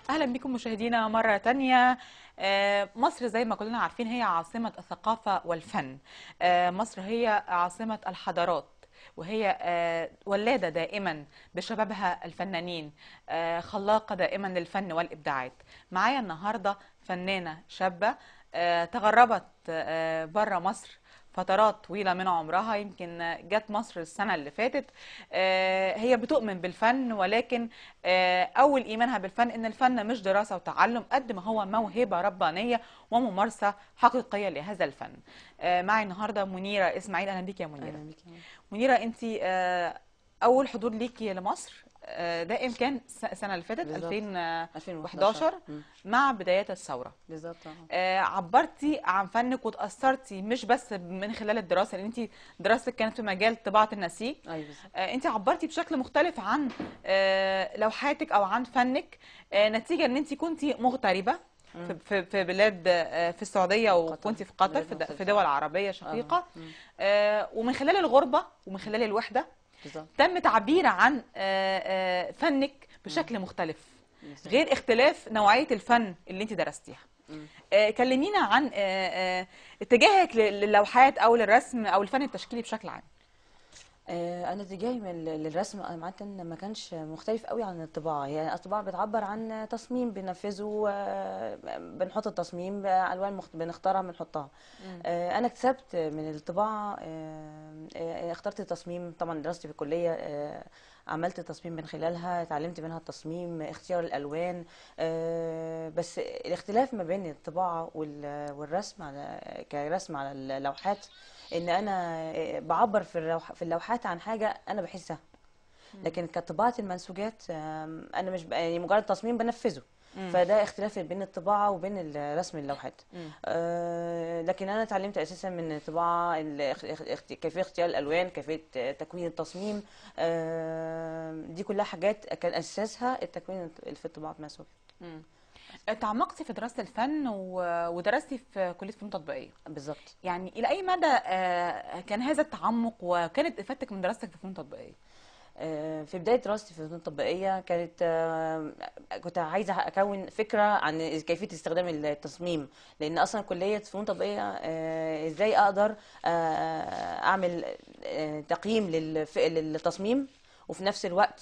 أهلا بكم مشاهدينا مرة تانية. مصر زي ما كلنا عارفين هي عاصمة الثقافة والفن. مصر هي عاصمة الحضارات، وهي ولادة دائما بشبابها الفنانين، خلاقة دائما للفن والإبداعات. معايا النهاردة فنانة شابة تغربت بره مصر فترات طويلة من عمرها، يمكن جت مصر السنة اللي فاتت. هي بتؤمن بالفن، ولكن أول إيمانها بالفن إن الفن مش دراسة وتعلم قد ما هو موهبة ربانية وممارسة حقيقية لهذا الفن. معي النهاردة منيرة إسماعيل. أهلا بك يا منيرة. اهلا بك يا منيرة، أنت أول حضور ليكي لمصر ده كان السنة اللي فاتت بالظبط 2011. 2011 مع بدايات الثورة. بالظبط عبرتي عن فنك وتأثرتي مش بس من خلال الدراسة، لأن أنت دراستك كانت في مجال طباعة النسيج. ايوه بالظبط. أنت عبرتي بشكل مختلف عن لوحاتك أو عن فنك، نتيجة أن أنت كنتي مغتربة في بلاد، في السعودية، قطر، وكنت في قطر، بلاد في مختلفة. دول عربية اه شقيقة. ومن خلال الغربة ومن خلال الوحدة بالظبط. تم تعبير عن فنك بشكل مختلف، بالظبط. غير اختلاف نوعية الفن اللي انت درستيها. كلمينا عن اتجاهك للوحات او للرسم او الفن التشكيلي بشكل عام. انا اتجاهي للرسم عامه ما كانش مختلف قوي عن الطباعه. يعني الطباعه بتعبر عن تصميم بننفذه، بنحط التصميم بالوان بنختارها بنحطها. انا اكتسبت من الطباعه، اخترت التصميم. طبعا دراستي في الكليه عملت تصميم من خلالها، اتعلمت منها التصميم، اختيار الالوان. بس الاختلاف ما بين الطباعه والرسم على كرسم على اللوحات ان انا بعبر في اللوحات عن حاجه انا بحسها. لكن كطباعه المنسوجات انا مش يعني مجرد تصميم بنفذه. فده اختلاف بين الطباعه وبين رسم اللوحات. لكن انا اتعلمت اساسا من الطباعه كيفيه اختيار الالوان، كيفيه تكوين التصميم. دي كلها حاجات كان اساسها التكوين في الطباعه المنسوجه. تعمقتي في دراسة الفن ودرستي في كلية فنون تطبيقية. بالظبط. يعني إلى أي مدى كان هذا التعمق وكانت إفادتك من دراستك في فنون تطبيقية؟ في بداية دراستي في الفنون التطبيقية كانت كنت عايزة أكون فكرة عن كيفية استخدام التصميم، لأن أصلا كلية فنون تطبيقية إزاي أقدر أعمل تقييم للتصميم وفي نفس الوقت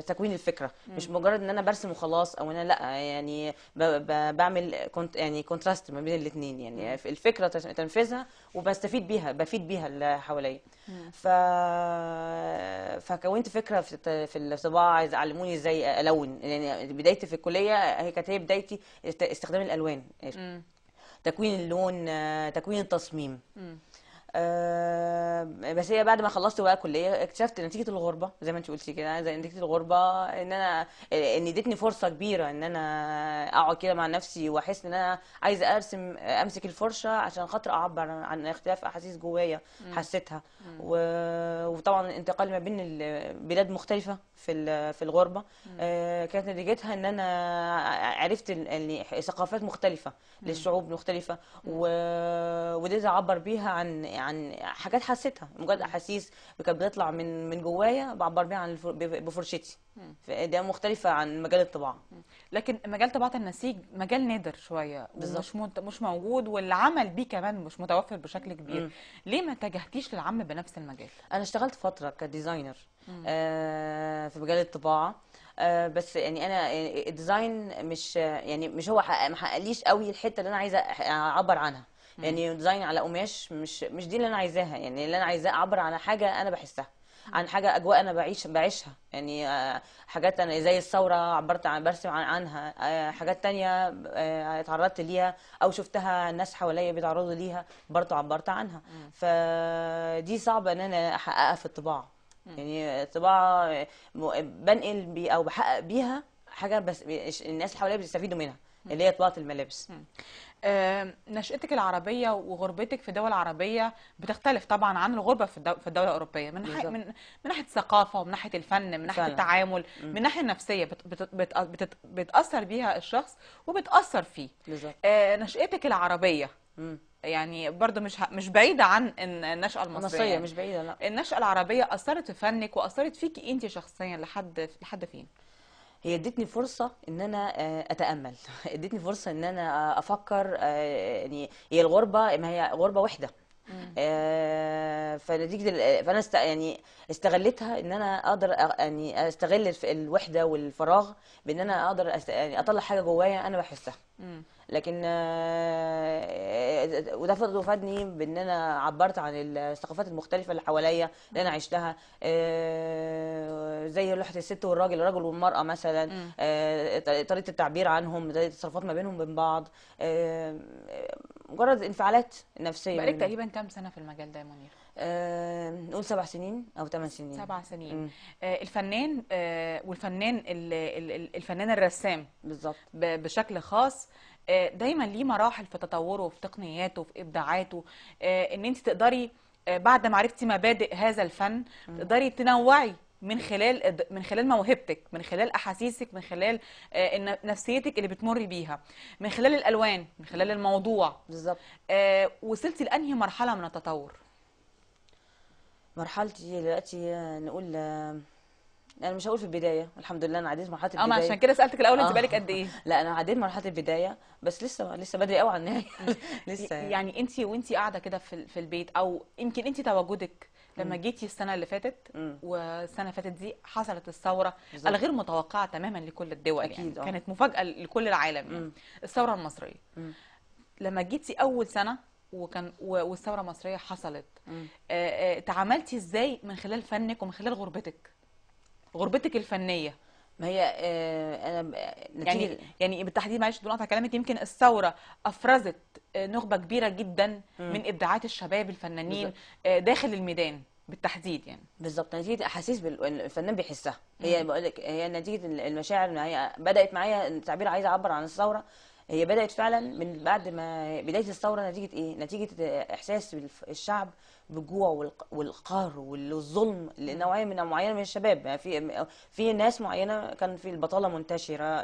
تكوين الفكره. مش مجرد ان انا برسم وخلاص، او انا لا يعني بعمل يعني كونتراست ما بين الاثنين، يعني في الفكره تنفيذها وبستفيد بيها، بفيد بيها اللي حواليا. ف فكونت فكره في الطباعه، عايز علموني ازاي الون. يعني بدايتي في الكليه هي بدايتي استخدام الالوان، تكوين اللون، تكوين التصميم. بس هي بعد ما خلصت بقى كليه اكتشفت نتيجه الغربه، زي ما انت قلتي كده، زي نتيجه الغربه ان ادتني فرصه كبيره ان انا اقعد كده مع نفسي واحس ان انا عايزه ارسم، امسك الفرشه عشان خاطر اعبر عن اختلاف احاسيس جوايا حسيتها. وطبعا الانتقال ما بين البلاد مختلفه في الغربه كانت نتيجتها ان انا عرفت ثقافات مختلفه للشعوب مختلفه، وقدرت اعبر بيها عن حاجات حسيتها، مجرد احاسيس كانت بتطلع من جوايا بعبر بيها عن بفرشتي. ده مختلفه عن مجال الطباعه. لكن مجال طباعة النسيج مجال نادر شوية بالظبط. ومش مش موجود، والعمل بيه كمان مش متوفر بشكل كبير. ليه ما اتجهتيش للعمل بنفس المجال؟ انا اشتغلت فتره كديزاينر في مجال الطباعه. بس يعني انا الديزاين مش يعني مش هو ما حققليش قوي الحته اللي انا عايزه اعبر عنها. يعني ديزاين على قماش مش دي اللي انا عايزاها. يعني اللي انا عايزاه اعبر عن حاجه انا بحسها، عن حاجه اجواء انا بعيشها. يعني حاجات انا زي الثوره عبرت عن برسم عنها. حاجات تانية اتعرضت ليها او شفتها ناس حواليا بيتعرضوا ليها برضه عبرت عنها. فدي صعبه ان انا احققها في الطباعه. يعني الطباعه بنقل او بحقق بيها حاجه بس الناس اللي حواليا بيستفيدوا منها، اللي هي طباعه الملابس. نشأتك العربية وغربتك في دول عربية بتختلف طبعا عن الغربة في الدولة الأوروبية، بالظبط. من ناحية الثقافة، ومن ناحية الفن، من ناحية فعلا. التعامل، من الناحية النفسية بتأثر بيها الشخص وبتأثر فيه. بالظبط. نشأتك العربية يعني برضو مش بعيدة عن النشأة المصرية. النصيه يعني مش بعيده، لا. النشأة العربية أثرت في فنك وأثرت فيكي أنت شخصيا لحد فين؟ هي ادتني فرصة ان انا اتأمل. ادتني فرصة ان انا افكر. يعني هي الغربة، ما هي غربة وحدة. مم. فنتيجة فانا يعني استغلتها ان انا اقدر يعني استغل الوحدة والفراغ بان انا اقدر يعني اطلع حاجة جوايا انا بحسها. مم. لكن وده فادني بان انا عبرت عن الثقافات المختلفه اللي حواليا اللي انا عشتها. زي لوحه الست والراجل، الرجل والمراه مثلا. مم. طريقه التعبير عنهم، طريقه التصرفات ما بينهم وبين بعض. مجرد انفعالات نفسيه بقالك منهم. تقريبا كام سنة في المجال ده يا منير؟ نقول 7 سنين او 8 سنين. 7 سنين. مم، الفنان والفنان الفنان الرسام بالظبط. بشكل خاص دايما ليه مراحل في تطوره، في تقنياته، في ابداعاته. ان انت تقدري بعد ما عرفتي مبادئ هذا الفن تقدري تنوعي من خلال موهبتك، من خلال احاسيسك، من خلال نفسيتك اللي بتمري بيها، من خلال الالوان، من خلال الموضوع. بالظبط. وصلتي لانهي مرحله من التطور؟ مرحلتي دلوقتي نقول انا مش هقول في البدايه، الحمد لله انا عديت مرحله ما عشان البدايه. كده سالتك الاول انت اه بالك قد ايه. لا انا عديت مرحله البدايه، بس لسه بدري قوي على النهايه. لسه يعني. يعني انت وانت قاعده كده في البيت، او يمكن انت تواجدك لما مم. جيتي السنه اللي فاتت، مم. والسنه اللي فاتت دي حصلت الثوره بالظبط. الغير متوقعه تماما لكل الدول، يعني اكيد اه. كانت مفاجاه لكل العالم، يعني مم. الثوره المصريه. مم. لما جيتي اول سنه والثوره المصريه حصلت، مم. تعاملتي ازاي من خلال فنك ومن خلال غربتك الفنيه؟ ما هي انا يعني نتيجه. يعني بالتحديد، معلش بدون قطع كلامك، يمكن الثوره افرزت نخبه كبيره جدا مم. من ابداعات الشباب الفنانين بالظبط. داخل الميدان بالتحديد يعني. بالظبط، نتيجه احاسيس الفنان بيحسها. مم. هي بقول لك هي نتيجه المشاعر. ما هي بدات معايا التعبير، عايزه اعبر عن الثوره. هي بدات فعلا من بعد ما بدايه الثوره. نتيجه ايه؟ نتيجه احساس الشعب بالجوع والقهر والظلم لنوعيه معينه من الشباب. يعني في ناس معينه كان في البطاله منتشره،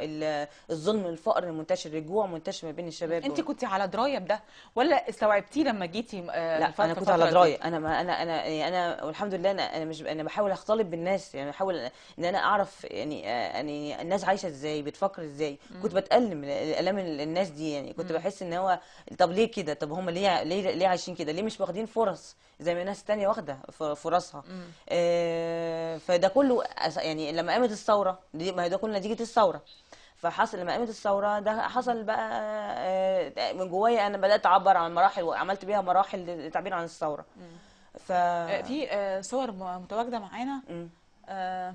الظلم، الفقر منتشر، الجوع منتشر ما بين الشباب انت دول. كنت على درايه بده ولا استوعبتيه لما جيتي لا في انا في كنت على الفتره دي؟ درايه. انا ما انا يعني انا والحمد لله انا مش انا بحاول اختلط بالناس. يعني بحاول ان انا اعرف يعني يعني الناس عايشه ازاي، بتفكر ازاي. كنت مم. بتألم الام الناس دي. يعني كنت مم. بحس ان هو طب ليه كده؟ طب هم ليه عايشين كده؟ ليه مش واخدين فرص زي ما ناس تانية واخده فرصها؟ مم. فده كله يعني لما قامت الثوره دي، ما هي ده كله نتيجه الثوره. فحصل لما قامت الثوره ده حصل بقى من جوايا انا بدات اعبر عن مراحل، وعملت بيها مراحل للتعبير عن الثوره. مم. ف في صور متواجده معانا، مم. آه،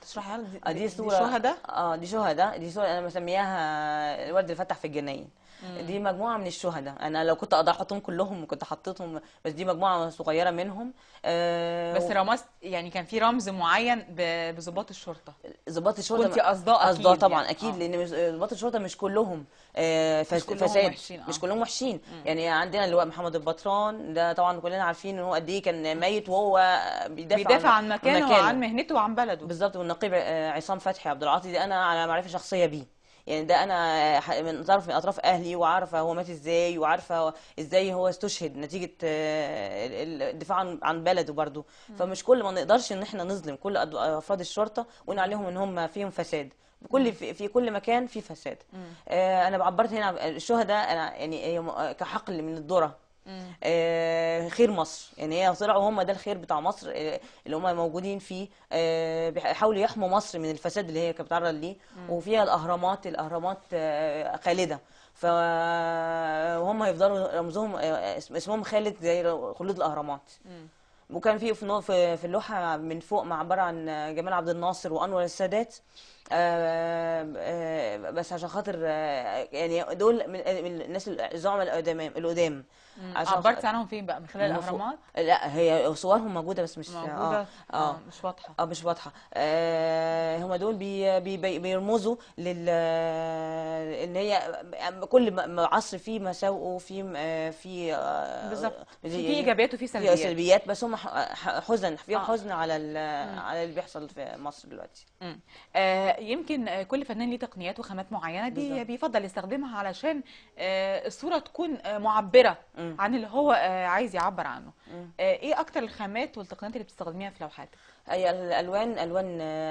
تشرحيها لنا. دي دي صوره. شهداء. دي شهداء. دي صوره انا مسمياها الورد الفتح في الجناين. مم. دي مجموعه من الشهداء. انا لو كنت اقدر احطهم كلهم كنت حطيتهم، بس دي مجموعه صغيره منهم. بس رمزت، يعني كان في رمز معين بضباط الشرطه، ضباط الشرطه كنت قصداه قصدها اكيد طبعا يعني. اكيد، لان ضباط الشرطه مش كلهم مش كلهم فساد. وحشين. مش كلهم وحشين. مم. يعني عندنا اللواء محمد البطران ده طبعا كلنا عارفين ان هو قد ايه كان ميت وهو بيدافع بيدافع عن عن مكانه وعن مهنته وعن بلده. بالظبط. والنقيب عصام فتحي عبد العاطي ده انا على معرفه شخصيه بيه. يعني ده انا من اطراف اهلي، وعارفه هو مات ازاي، وعارفه ازاي هو استشهد نتيجه الدفاع عن بلده برضه. فمش كل ما نقدرش ان احنا نظلم كل افراد الشرطه ونقول عليهم ان هم فيهم فساد. في كل مكان في فساد. مم. انا بعبرت هنا عن الشهداء. انا يعني هي كحقل من الذره. مم. خير مصر. يعني هي طلعوا هم ده الخير بتاع مصر اللي هم موجودين فيه. بيحاولوا يحموا مصر من الفساد اللي هي كانت بتتعرض ليه. وفيها الاهرامات خالده. فهم يفضلوا رمزهم اسمهم خالد زي خلود الاهرامات. مم. وكان في اللوحه من فوق معبره عن جمال عبد الناصر وانور السادات. بس عشان خاطر يعني دول من الناس الزعماء القدام. عشان عبرت عنهم فين بقى؟ من خلال الاهرامات؟ لا هي صورهم موجوده بس مش موجوده. مش واضحه. مش واضحه. هم دول بيرمزوا ان هي كل عصر فيه مساوئه، في بالظبط. في ايجابيات وفي فيها سلبيات. سلبيات. بس هم حزن فيها آه. حزن على اللي بيحصل في مصر دلوقتي. مم. يمكن كل فنان ليه تقنيات وخامات معينة بالظبط. بيفضل يستخدمها علشان الصورة تكون معبرة مم. عن اللي هو عايز يعبر عنه. مم. ايه اكتر الخامات والتقنيات اللي بتستخدميها في لوحاتك؟ هي الالوان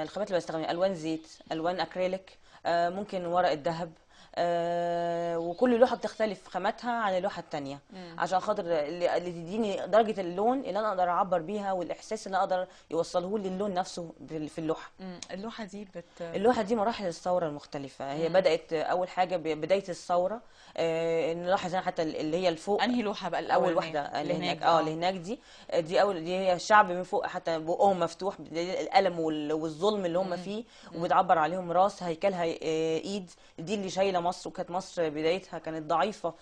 الخامات اللي بستخدمها الوان زيت، الوان اكريليك، ممكن ورق الذهب. وكل لوحه بتختلف خاماتها عن اللوحه التانية، عشان خاطر اللي تديني درجه اللون اللي انا اقدر اعبر بيها، والاحساس اللي انا اقدر يوصله لي اللون نفسه في اللوحه. اللوحة دي اللوحه دي مراحل الثوره المختلفه. هي بدات اول حاجه بدايه الثوره. نلاحظ هنا حتى اللي هي الفوق. انهي لوحة بقى اول الاولانية واحده اللي هناك، دي؟ اللي هناك دي اول، دي هي الشعب من فوق حتى بقهم مفتوح، الالم والظلم اللي هم فيه، وبتعبر عليهم راس هيكلها ايد. دي اللي شايله مصر، وكانت مصر بدايتها كانت ضعيفه.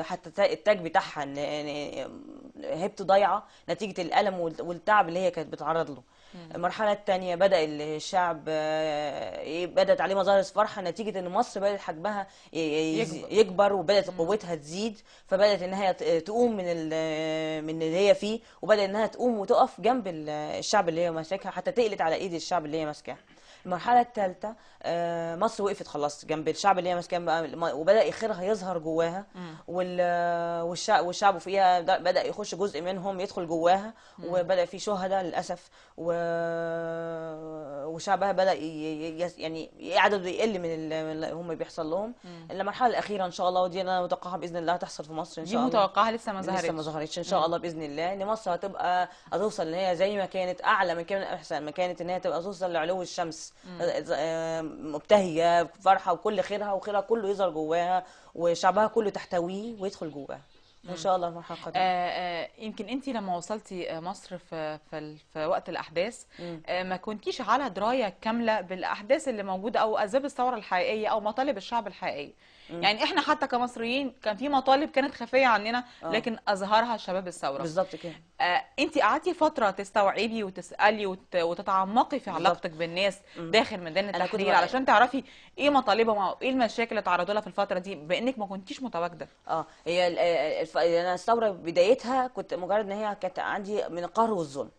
حتى التاج بتاعها هيبته ضايعه نتيجه الالم والتعب اللي هي كانت بتتعرض له. المرحله الثانيه بدا الشعب بدات عليه مظاهر فرحه نتيجه ان مصر بدات حجمها يكبر، وبدات قوتها تزيد، فبدات انها تقوم من اللي هي فيه، وبدات انها تقوم وتقف جنب الشعب اللي هي ماسكها، حتى تقلت على ايد الشعب اللي هي ماسكاه. المرحله الثالثه مصر وقفت خلاص جنب الشعب اللي هي ماسكاه، وبدا خيرها يظهر جواها، والشعب فيها بدا يخش جزء منهم يدخل جواها، وبدا في شهداء للاسف، وشعبها بدا يعني عدده يقل من اللي هم بيحصل لهم. المرحله الاخيره ان شاء الله، ودي انا متوقعها باذن الله هتحصل في مصر ان شاء الله. دي متوقعة لسه ما ظهرتش ان شاء الله باذن الله، ان مصر هتوصل ان هي زي ما كانت، اعلى من كده، احسن ما كانت، ان هي تبقى توصل لعلو الشمس، مبتهجه فرحه، وكل خيرها كله يظهر جواها، وشعبها كله تحتويه ويدخل جواها ان شاء الله المرحله القادمه. يمكن انت لما وصلتي مصر في وقت الاحداث، ما كنتيش على درايه كامله بالاحداث اللي موجوده او اسباب الثوره الحقيقيه او مطالب الشعب الحقيقيه. يعني احنا حتى كمصريين كان في مطالب كانت خفيه عننا، لكن اظهرها شباب الثوره. بالظبط كده. انت قعدتي فتره تستوعبي وتسالي وتتعمقي في علاقتك بالناس داخل ميدان التحرير علشان تعرفي ايه مطالبهم او ايه المشاكل اللي تعرضوا لها في الفتره دي، بانك ما كنتيش متواجده. هي انا الثوره بدايتها كنت مجرد ان هي كانت عندي من القهر والظلم،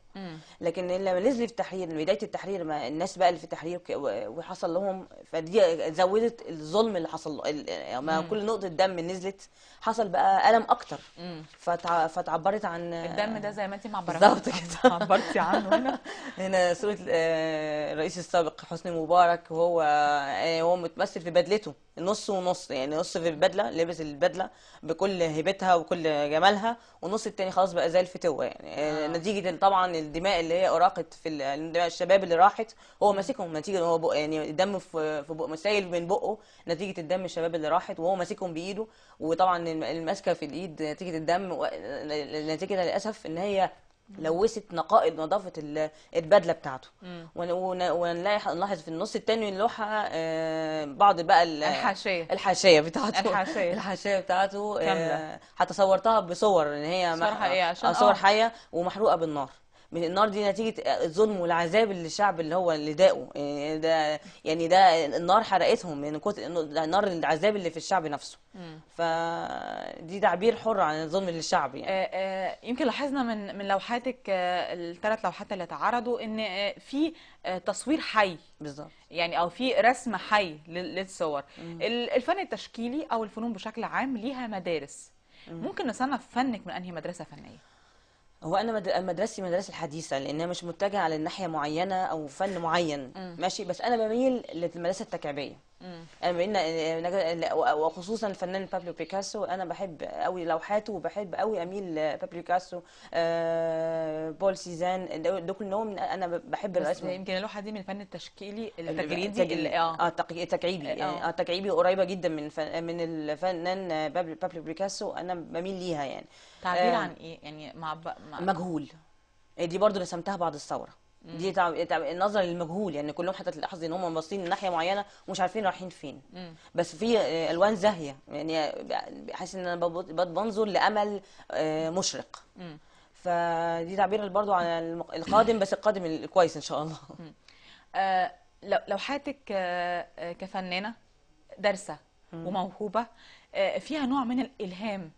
لكن لما نزل في التحرير، بدايه التحرير، ما الناس بقى اللي في التحرير وحصل لهم، فدي زودت الظلم اللي حصل ما كل نقطه دم نزلت حصل بقى الم اكتر. فتعبرت عن الدم ده زي ما انت معبره بالظبط كده. عبرتي عنه هنا صوره الرئيس السابق حسني مبارك، وهو متمثل في بدلته نص ونص، يعني نص في البدله، لابس البدله بكل هيبتها وكل جمالها، والنص التاني خلاص بقى زي الفتوه، يعني نتيجه طبعا الدماء اللي هي اراقت في دماء الشباب اللي راحت، هو ماسكهم نتيجه هو يعني الدم في بقه سايل من بقه نتيجه الدم الشباب اللي راحت، وهو ماسكهم بايده، وطبعا الماسكه في الايد نتيجه الدم، نتيجه للاسف ان هي لوثت نقائض نظافه البدله بتاعته. ونلاحظ في النص التاني من اللوحه بعض بقى الحاشيه بتاعته حتى صورتها بصور ان هي صور حيه ومحروقه بالنار. من النار دي نتيجه الظلم والعذاب اللي الشعب اللي هو اللي داقه، ده النار حرقتهم من كتر نار العذاب اللي في الشعب نفسه. فدي تعبير حر عن الظلم للشعب يعني. يمكن لاحظنا من لوحاتك الثلاث لوحات اللي اتعرضوا ان في تصوير حي بالظبط، يعني او في رسم حي للصور. الفن التشكيلي او الفنون بشكل عام ليها مدارس. ممكن نصنف فنك من انهي مدرسه فنيه؟ هو انا مدرستي مدرسه الحديثه، لانها مش متجهه على الناحيه معينه او فن معين. ماشي، بس انا بميل للمدرسه التكعيبيه. انا بميل، وخصوصا الفنان بابلو بيكاسو، انا بحب قوي لوحاته، وبحب قوي اميل بابلو بيكاسو، بول سيزان، دول كلهم انا بحب الرسم. يمكن اللوحه دي من الفن التشكيلي التجريدي التكعيبي قريبه جدا من الفنان بابلو بيكاسو، انا بميل ليها يعني. تعبير عن ايه يعني؟ مجهول. دي برضو رسمتها بعد الثوره. دي النظره للمجهول، يعني كلهم حتى تلاحظ ان هم باصين لناحيه معينه ومش عارفين رايحين فين. بس في الوان زاهيه، يعني بحس ان انا بنظر لامل مشرق. فدي تعبير برضو عن القادم، بس القادم الكويس ان شاء الله. لوحاتك كفنانه دارسه وموهوبه، فيها نوع من الالهام،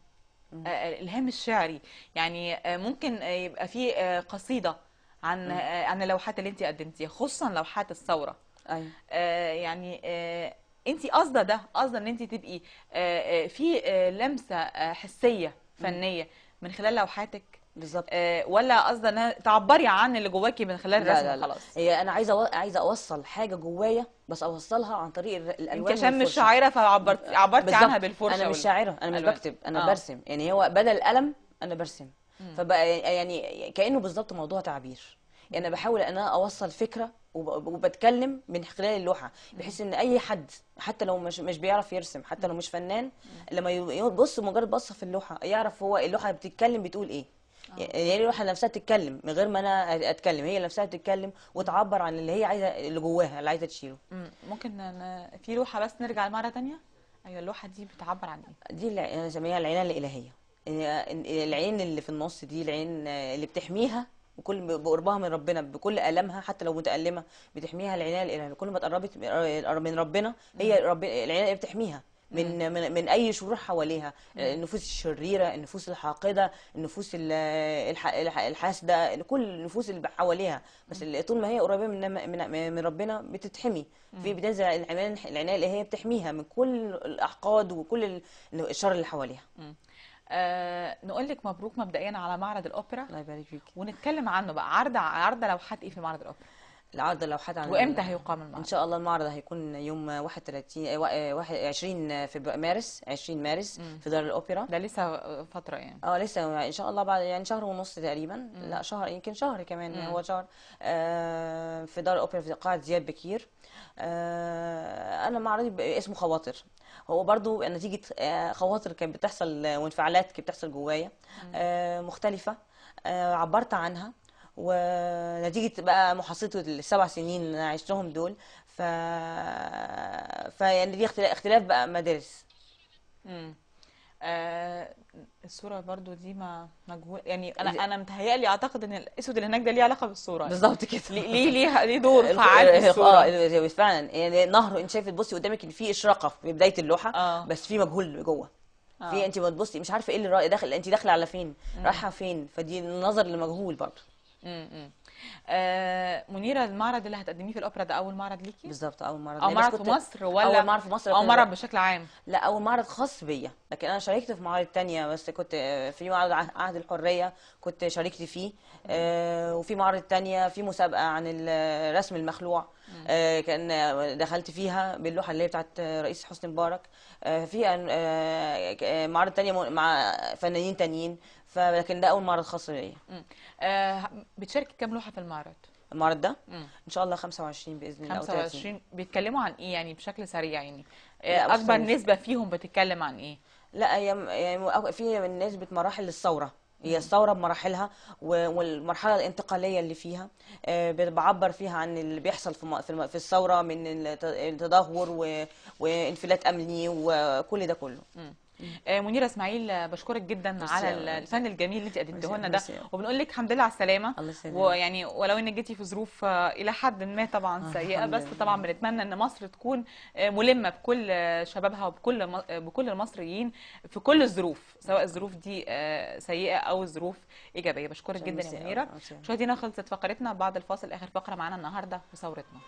الالهام الشعري، يعني ممكن يبقى في قصيده عن اللوحات اللي انت قدمتيها، خصوصا لوحات الثوره. ايوه يعني انت قاصده ده، قاصده ان انت تبقي في لمسه حسيه فنيه من خلال لوحاتك، بالظبط. ولا قاصده ان تعبري عن اللي جواكي من خلال لا الرسم لا لا، وخلاص؟ هي انا عايزه اوصل حاجه جوايا، بس اوصلها عن طريق انت الالوان عشان مش والفرشه. شاعره عبرتي عنها بالظبط. انا بالفرشه مش شاعره، انا مش والالوان. بكتب، انا اه. برسم. يعني هو بدل القلم انا برسم. مم. فبقى يعني كانه بالظبط موضوع تعبير. يعني انا بحاول ان انا اوصل فكره وبتكلم من خلال اللوحه، بحيث ان اي حد حتى لو مش بيعرف يرسم، حتى لو مش فنان، لما يبص مجرد بصه في اللوحه يعرف هو اللوحه بتتكلم بتقول ايه. يعني هي اللوحه نفسها تتكلم من غير ما انا اتكلم، هي نفسها تتكلم وتعبر عن اللي هي عايزه، اللي جواها اللي عايزه تشيله. ممكن في لوحه بس نرجع لمره تانية. ايوه، اللوحه دي بتعبر عن ايه؟ دي اللي انا بسميها العنايه الالهيه. العين اللي في النص دي العين اللي بتحميها، وكل بقربها من ربنا بكل ألمها حتى لو متألمة بتحميها العناية الإلهية. كل ما تقربت من ربنا، هي العناية اللي بتحميها من أي شرور حواليها، النفوس الشريرة، النفوس الحاقدة، النفوس الحاسدة، كل النفوس اللي حواليها. بس طول ما هي قريبة من ربنا بتتحمي. في بتنزل العناية الإلهية بتحميها من كل الأحقاد وكل الشر اللي حواليها. نقول لك مبروك مبدئيا على معرض الأوبرا، الله يبارك فيك. ونتكلم عنه بقى. عرض لوحات ايه في معرض الأوبرا؟ العرض لوحات عن وامتى هيقام ان المعرض؟ شاء الله المعرض هيكون يوم 31 20 مارس، 20 مارس في دار الاوبرا. ده لسه فترة يعني. لسه ان شاء الله، بعد يعني شهر ونص تقريبا. لا شهر، يمكن شهر كمان. هو شهر. في دار الاوبرا في قاعة زياد بكير. انا معرضي اسمه خواطر. هو برضو نتيجة خواطر كانت بتحصل وانفعالات كانت بتحصل جوايا مختلفة، عبرت عنها. ونتيجة بقى محاصرته ال7 سنين اللي انا عشتهم دول، يعني دي اختلاف بقى مدارس. امم الصورة برضو دي ما مجهول يعني. انا متهيألي اعتقد ان الاسود اللي هناك ده ليه علاقة بالصورة يعني. بالظبط كده. ليه دور فعال في الصورة. فعلا. يعني نهر، انت شايف تبصي قدامك ان في اشراقة في بداية اللوحة، بس في مجهول جوه. في انت ما تبصي مش عارفه ايه اللي داخل، انت داخله على فين، رايحه فين. فدي النظر للمجهول برضه. منيرة، المعرض اللي هتقدميه في الأوبرا ده أول معرض ليكي؟ بالظبط، أول معرض. أول معرض في مصر ولا أول معرض في مصر؟ أول معرض بشكل عام؟ لا، أول معرض خاص بيا. لكن أنا شاركت في معارض تانية، بس كنت في معرض عهد الحرية كنت شاركت فيه. وفي معرض تانية في مسابقة عن الرسم المخلوع، كان دخلت فيها باللوحة اللي هي بتاعت رئيس حسني مبارك. في معرض تانية مع فنانين تانيين. لكن ده أول معرض خاص بيا. بتشاركي كام لوحة في المعرض؟ المعرض ده ان شاء الله 25 باذن الله، 25. بيتكلموا عن ايه يعني بشكل سريع يعني؟ لا، اكبر نسبة فيهم بتتكلم عن ايه؟ لا، يعني في من نسبة مراحل الثورة. هي الثورة بمراحلها والمرحلة الانتقالية اللي فيها، بعبر فيها عن اللي بيحصل في الثورة من التدهور وانفلات أمني وكل ده كله. منيرة اسماعيل، بشكرك جدا على الفن الجميل اللي انت قدمته لنا ده، وبنقول لك الحمد لله على السلامه. ويعني ولو انك جيتي في ظروف الى حد ما طبعا سيئه، بس طبعا بنتمنى ان مصر تكون ملمه بكل شبابها وبكل المصريين في كل الظروف، سواء الظروف دي سيئه او الظروف ايجابيه. بشكرك جدا يا منيرة. مشاهدينا، خلصت فقرتنا. بعد الفاصل اخر فقره معانا النهارده وثورتنا.